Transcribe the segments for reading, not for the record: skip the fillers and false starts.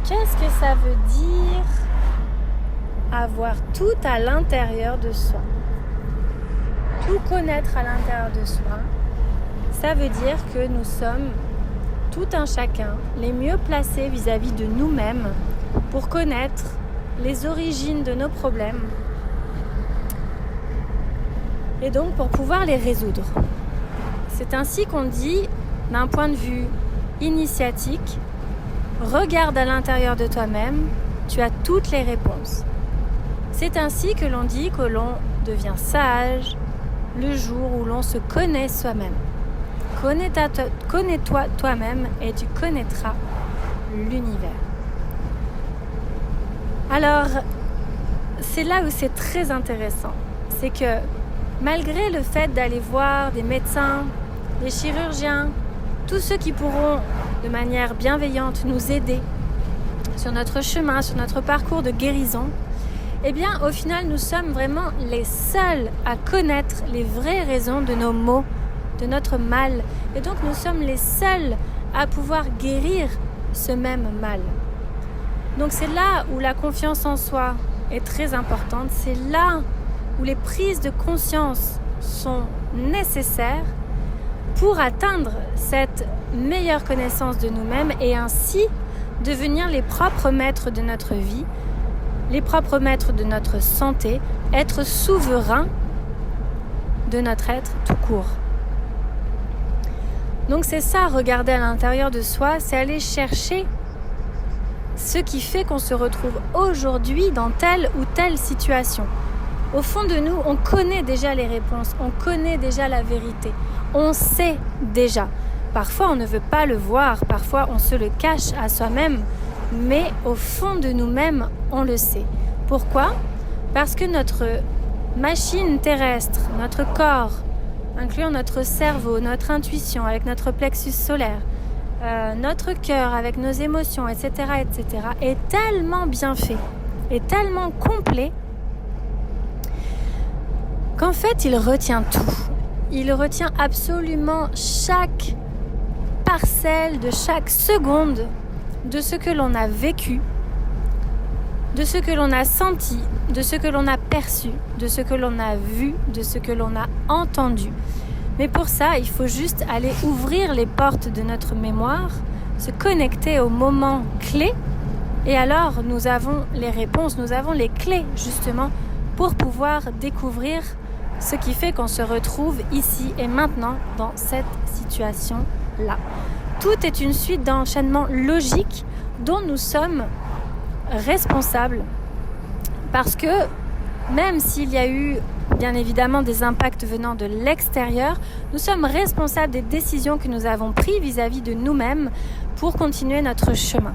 Qu'est-ce que ça veut dire avoir tout à l'intérieur de soi? Tout connaître à l'intérieur de soi, ça veut dire que nous sommes tout un chacun les mieux placés vis-à-vis de nous-mêmes pour connaître les origines de nos problèmes et donc pour pouvoir les résoudre. C'est ainsi qu'on dit, d'un point de vue initiatique, regarde à l'intérieur de toi-même, tu as toutes les réponses. C'est ainsi que l'on dit que l'on devient sage le jour où l'on se connaît soi-même. Connais-toi toi-même et tu connaîtras l'univers. Alors, c'est là où c'est très intéressant. C'est que malgré le fait d'aller voir des médecins, des chirurgiens, tous ceux qui pourront de manière bienveillante nous aider sur notre chemin, sur notre parcours de guérison, eh bien au final nous sommes vraiment les seuls à connaître les vraies raisons de nos maux, de notre mal. Et donc nous sommes les seuls à pouvoir guérir ce même mal. Donc c'est là où la confiance en soi est très importante. C'est là où les prises de conscience sont nécessaires pour atteindre cette meilleure connaissance de nous-mêmes et ainsi devenir les propres maîtres de notre vie, les propres maîtres de notre santé, être souverain de notre être tout court. Donc c'est ça, regarder à l'intérieur de soi, c'est aller chercher ce qui fait qu'on se retrouve aujourd'hui dans telle ou telle situation. Au fond de nous, on connaît déjà les réponses, on connaît déjà la vérité, on sait déjà. Parfois, on ne veut pas le voir, parfois, on se le cache à soi-même, mais au fond de nous-mêmes, on le sait. Pourquoi ? Parce que notre machine terrestre, notre corps, incluant notre cerveau, notre intuition avec notre plexus solaire, notre cœur avec nos émotions, etc., est tellement bien fait, est tellement complet, qu'en fait, il retient tout. Il retient absolument chaque parcelle de chaque seconde de ce que l'on a vécu, de ce que l'on a senti, de ce que l'on a perçu, de ce que l'on a vu, de ce que l'on a entendu. Mais pour ça, il faut juste aller ouvrir les portes de notre mémoire, se connecter au moment clé, et alors nous avons les réponses, nous avons les clés justement pour pouvoir découvrir ce qui fait qu'on se retrouve ici et maintenant dans cette situation-là. Tout est une suite d'enchaînements logiques dont nous sommes responsables parce que même s'il y a eu bien évidemment des impacts venant de l'extérieur, nous sommes responsables des décisions que nous avons prises vis-à-vis de nous-mêmes pour continuer notre chemin.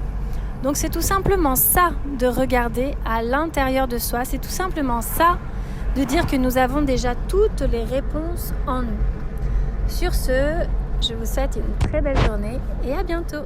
Donc c'est tout simplement ça de regarder à l'intérieur de soi, c'est tout simplement ça de dire que nous avons déjà toutes les réponses en nous. Sur ce, je vous souhaite une très belle journée et à bientôt.